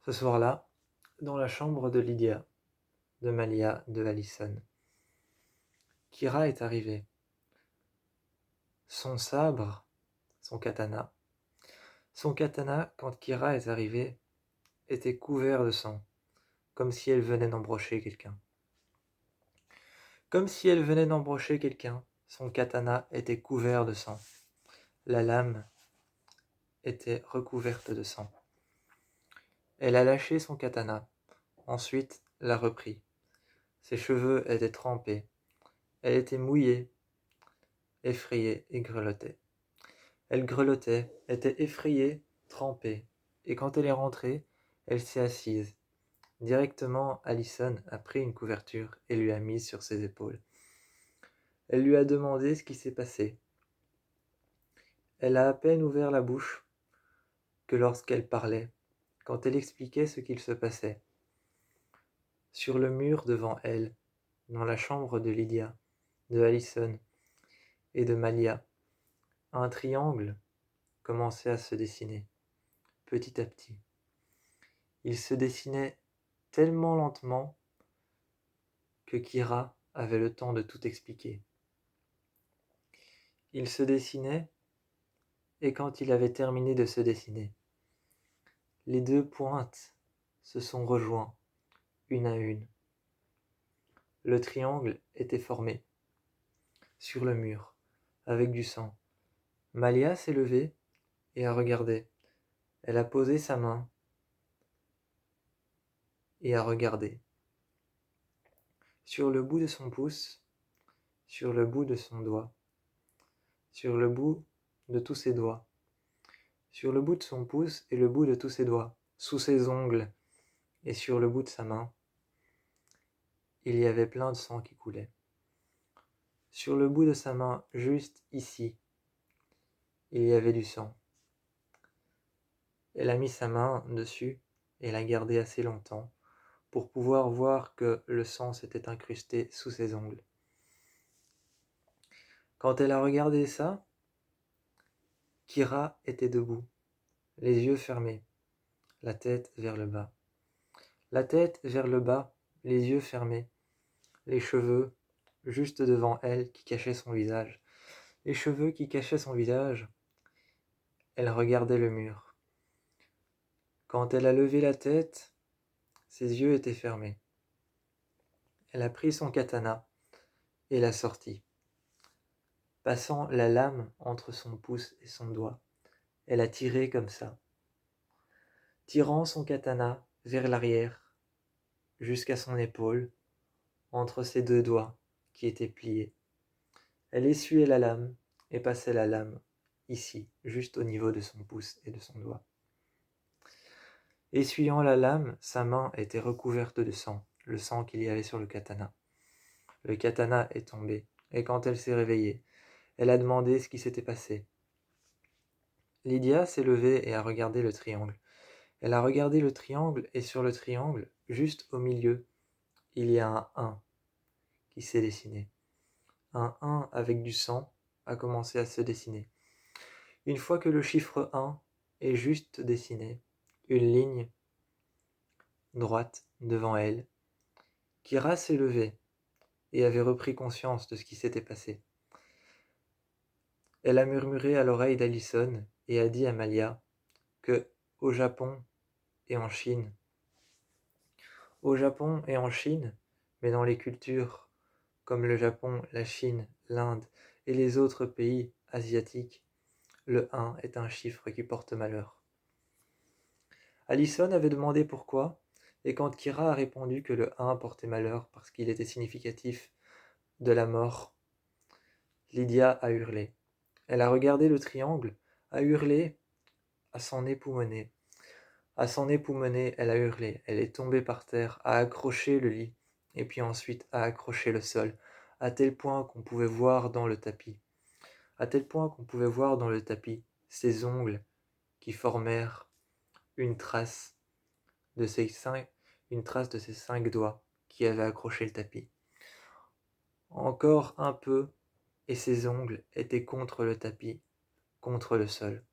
Ce soir-là, dans la chambre de Lydia, de Malia, de Allison, Kira est arrivée. Son sabre, son katana. Son katana, quand Kira est arrivée, était couvert de sang, comme si elle venait d'embrocher quelqu'un. Comme si elle venait d'embrocher quelqu'un, son katana était couvert de sang. La lame était recouverte de sang. Elle a lâché son katana, ensuite l'a repris. Ses cheveux étaient trempés. Elle était mouillée, effrayée et grelottait. Elle grelottait, était effrayée, trempée, et quand elle est rentrée, elle s'est assise. Directement, Allison a pris une couverture et lui a mise sur ses épaules. Elle lui a demandé ce qui s'est passé. Elle a à peine ouvert la bouche que lorsqu'elle parlait, quand elle expliquait ce qu'il se passait. Sur le mur devant elle, dans la chambre de Lydia, de Allison et de Malia, un triangle commençait à se dessiner, petit à petit. Il se dessinait tellement lentement que Kira avait le temps de tout expliquer. Il se dessinait, et quand il avait terminé de se dessiner, les deux pointes se sont rejoints, une à une. Le triangle était formé, sur le mur, avec du sang. Malia s'est levée et a regardé. Elle a posé sa main et a regardé. Sur le bout de son pouce, sur le bout de son doigt, sur le bout de tous ses doigts, sur le bout de son pouce et le bout de tous ses doigts, sous ses ongles et sur le bout de sa main, il y avait plein de sang qui coulait. Sur le bout de sa main, juste ici, il y avait du sang. Elle a mis sa main dessus et l'a gardé assez longtemps pour pouvoir voir que le sang s'était incrusté sous ses ongles. Quand elle a regardé ça, Kira était debout, les yeux fermés, la tête vers le bas. La tête vers le bas, les yeux fermés, les cheveux juste devant elle qui cachaient son visage. Les cheveux qui cachaient son visage, elle regardait le mur. Quand elle a levé la tête, ses yeux étaient fermés. Elle a pris son katana et l'a sorti. Passant la lame entre son pouce et son doigt, elle a tiré comme ça, tirant son katana vers l'arrière, jusqu'à son épaule, entre ses deux doigts qui étaient pliés. Elle essuyait la lame et passait la lame ici, juste au niveau de son pouce et de son doigt. Essuyant la lame, sa main était recouverte de sang, le sang qu'il y avait sur le katana. Le katana est tombé, et quand elle s'est réveillée, elle a demandé ce qui s'était passé. Lydia s'est levée et a regardé le triangle. Elle a regardé le triangle, et sur le triangle, juste au milieu, il y a un 1 qui s'est dessiné. Un 1 avec du sang a commencé à se dessiner. Une fois que le chiffre 1 est juste dessiné, une ligne droite devant elle, Kira s'est levée et avait repris conscience de ce qui s'était passé. Elle a murmuré à l'oreille d'Allison et a dit à Malia que, au Japon et en Chine, mais dans les cultures comme le Japon, la Chine, l'Inde et les autres pays asiatiques, le 1 est un chiffre qui porte malheur. Allison avait demandé pourquoi, et quand Kira a répondu que le 1 portait malheur parce qu'il était significatif de la mort, Lydia a hurlé. Elle a regardé le triangle, a hurlé, à s'en époumoner. À s'en époumoner, elle a hurlé. Elle est tombée par terre, a accroché le lit, et puis ensuite a accroché le sol, à tel point qu'on pouvait voir dans le tapis. À tel point qu'on pouvait voir dans le tapis ses ongles qui formèrent une trace de ses cinq doigts qui avaient accroché le tapis. Encore un peu, et ses ongles étaient contre le tapis, contre le sol.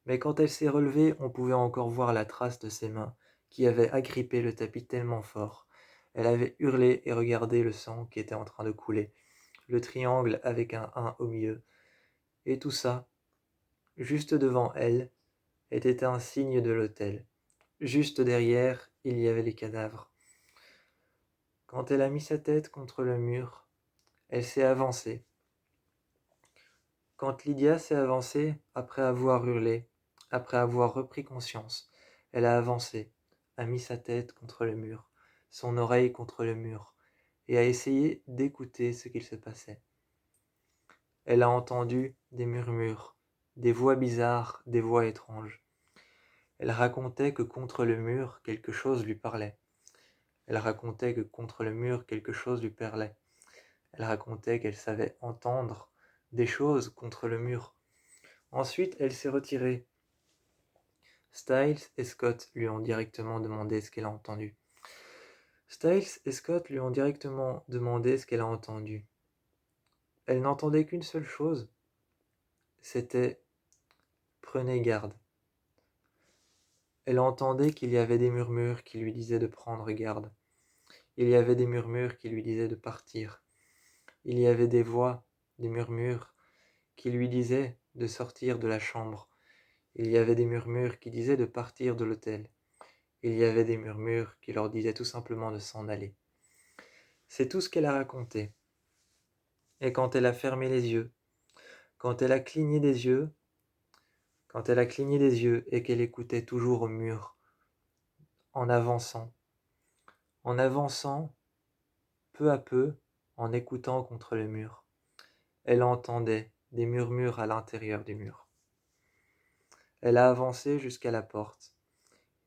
Mais quand elle s'est relevée, on pouvait encore voir la trace de ses mains, qui avaient agrippé le tapis tellement fort. Elle avait hurlé et regardé le sang qui était en train de couler, le triangle avec un 1 au milieu. Et tout ça, juste devant elle, était un signe de l'autel. Juste derrière, il y avait les cadavres. Quand elle a mis sa tête contre le mur, elle s'est avancée. Quand Lydia s'est avancée, après avoir hurlé, après avoir repris conscience, elle a avancé, a mis sa tête contre le mur, son oreille contre le mur, et a essayé d'écouter ce qu'il se passait. Elle a entendu des murmures, des voix bizarres, des voix étranges. Elle racontait que contre le mur, quelque chose lui parlait. Elle racontait que contre le mur, quelque chose lui parlait. Elle racontait qu'elle savait entendre des choses contre le mur. Ensuite, elle s'est retirée. Styles et Scott lui ont directement demandé ce qu'elle a entendu. Styles et Scott lui ont directement demandé ce qu'elle a entendu. Elle n'entendait qu'une seule chose, c'était « prenez garde ». Elle entendait qu'il y avait des murmures qui lui disaient de prendre garde. Il y avait des murmures qui lui disaient de partir. Il y avait des voix, des murmures qui lui disaient de sortir de la chambre. Il y avait des murmures qui disaient de partir de l'hôtel. Il y avait des murmures qui leur disaient tout simplement de s'en aller. C'est tout ce qu'elle a raconté. Et quand elle a fermé les yeux, quand elle a cligné des yeux, quand elle a cligné des yeux et qu'elle écoutait toujours au mur, en avançant, peu à peu, en écoutant contre le mur, elle entendait des murmures à l'intérieur du mur. Elle a avancé jusqu'à la porte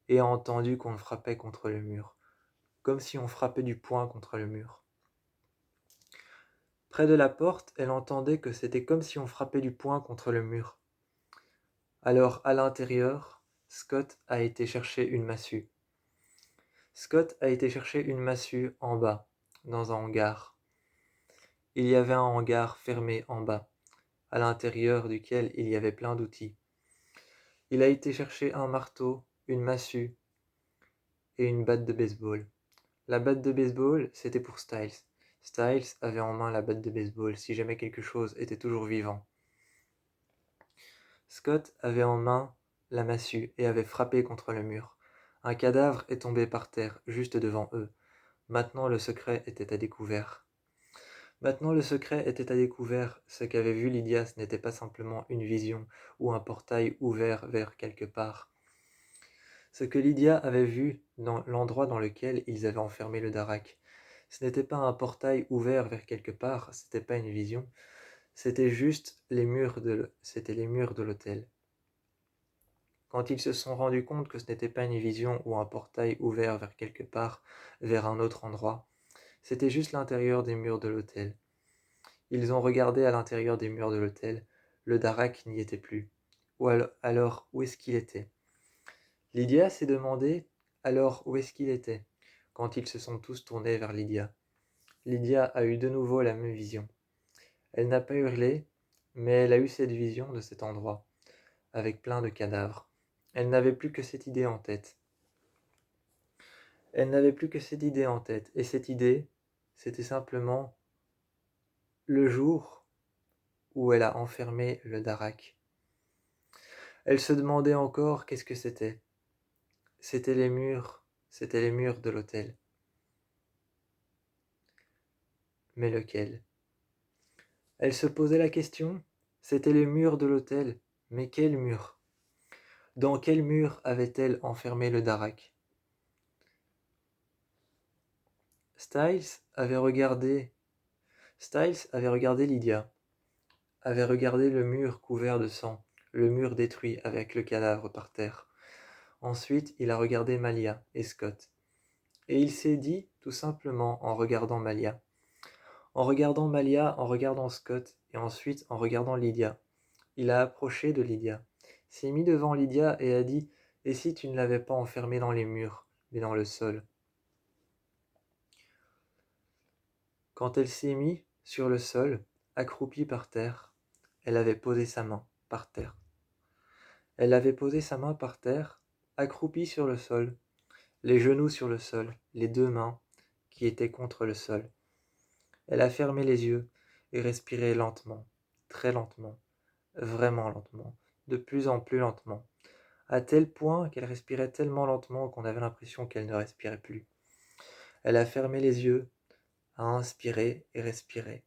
et a entendu qu'on frappait contre le mur, comme si on frappait du poing contre le mur. Près de la porte, elle entendait que c'était comme si on frappait du poing contre le mur. Alors, à l'intérieur, Scott a été chercher une massue. Scott a été chercher une massue en bas, dans un hangar. Il y avait un hangar fermé en bas, à l'intérieur duquel il y avait plein d'outils. Il a été chercher un marteau, une massue et une batte de baseball. La batte de baseball, c'était pour Styles. Styles avait en main la batte de baseball si jamais quelque chose était toujours vivant. Scott avait en main la massue et avait frappé contre le mur. Un cadavre est tombé par terre, juste devant eux. Maintenant le secret était à découvert. Maintenant le secret était à découvert. Ce qu'avait vu Lydia, ce n'était pas simplement une vision ou un portail ouvert vers quelque part. Ce que Lydia avait vu dans l'endroit dans lequel ils avaient enfermé le Darak, ce n'était pas un portail ouvert vers quelque part, c'était pas une vision, c'était juste les murs de l'hôtel. Quand ils se sont rendus compte que ce n'était pas une vision ou un portail ouvert vers quelque part, vers un autre endroit, c'était juste l'intérieur des murs de l'hôtel. Ils ont regardé à l'intérieur des murs de l'hôtel, le Darak n'y était plus. Ou alors, où est-ce qu'il était? Lydia s'est demandé alors où est-ce qu'il était, quand ils se sont tous tournés vers Lydia. Lydia a eu de nouveau la même vision. Elle n'a pas hurlé, mais elle a eu cette vision de cet endroit, avec plein de cadavres. Elle n'avait plus que cette idée en tête. Elle n'avait plus que cette idée en tête, et cette idée, c'était simplement le jour où elle a enfermé le Darak. Elle se demandait encore qu'est-ce que c'était. C'était les murs de l'hôtel. Mais lequel? Elle se posait la question, c'était les murs de l'hôtel, mais quel mur? Dans quel mur avait-elle enfermé le Darak? Styles avait regardé Lydia, avait regardé le mur couvert de sang, le mur détruit avec le cadavre par terre. Ensuite, il a regardé Malia et Scott. Et il s'est dit, tout simplement, en regardant Malia, en regardant Scott, et ensuite en regardant Lydia. Il a approché de Lydia, s'est mis devant Lydia et a dit « Et si tu ne l'avais pas enfermée dans les murs, mais dans le sol ?» Quand elle s'est mise sur le sol, accroupie par terre, elle avait posé sa main par terre. Elle avait posé sa main par terre, accroupie sur le sol, les genoux sur le sol, les deux mains qui étaient contre le sol. Elle a fermé les yeux et respiré lentement, très lentement, vraiment lentement, de plus en plus lentement, à tel point qu'elle respirait tellement lentement qu'on avait l'impression qu'elle ne respirait plus. Elle a fermé les yeux, a inspiré et respiré.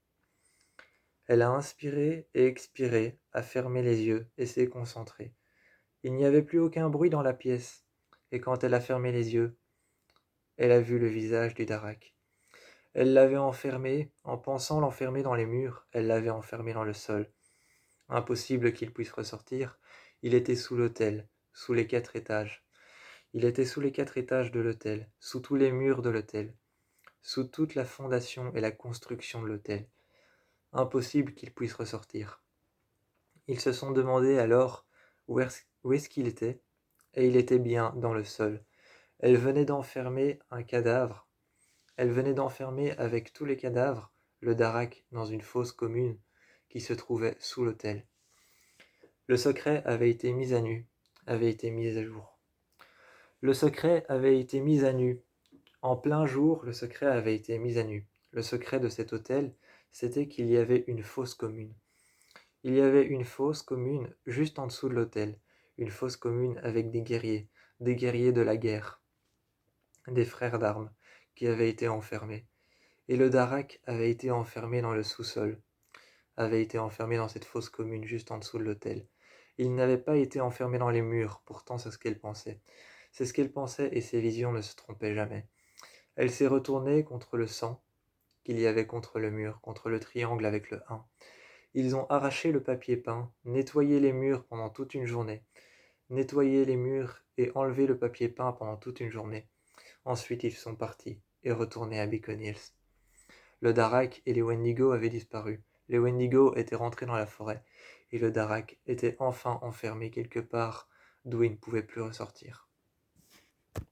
Elle a inspiré et expiré, a fermé les yeux et s'est concentrée. Il n'y avait plus aucun bruit dans la pièce, et quand elle a fermé les yeux, elle a vu le visage du Darak. Elle l'avait enfermé, en pensant l'enfermer dans les murs, elle l'avait enfermé dans le sol. Impossible qu'il puisse ressortir, il était sous l'autel, sous les 4 étages. Il était sous les 4 étages de l'autel, sous tous les murs de l'autel, sous toute la fondation et la construction de l'autel. Impossible qu'il puisse ressortir. Ils se sont demandé alors où est-ce qu'il était, et il était bien dans le sol. Elle venait d'enfermer un cadavre. Elle venait d'enfermer avec tous les cadavres le Darak dans une fosse commune qui se trouvait sous l'autel. Le secret avait été mis à nu, avait été mis à jour. Le secret avait été mis à nu. En plein jour, le secret avait été mis à nu. Le secret de cet hôtel, c'était qu'il y avait une fosse commune. Il y avait une fosse commune juste en dessous de l'hôtel, une fosse commune avec des guerriers de la guerre, des frères d'armes, qui avaient été enfermés. Et le Darak avait été enfermé dans le sous-sol, avait été enfermé dans cette fosse commune juste en dessous de l'hôtel. Il n'avait pas été enfermé dans les murs, pourtant c'est ce qu'elle pensait. C'est ce qu'elle pensait et ses visions ne se trompaient jamais. Elle s'est retournée contre le sang qu'il y avait contre le mur, contre le triangle avec le 1. Ils ont arraché le papier peint, nettoyé les murs pendant toute une journée, nettoyé les murs et enlevé le papier peint pendant toute une journée. Ensuite ils sont partis et retournés à Beacon Hills. Le Darak et les Wendigo avaient disparu. Les Wendigo étaient rentrés dans la forêt, et le Darak était enfin enfermé quelque part d'où il ne pouvait plus ressortir.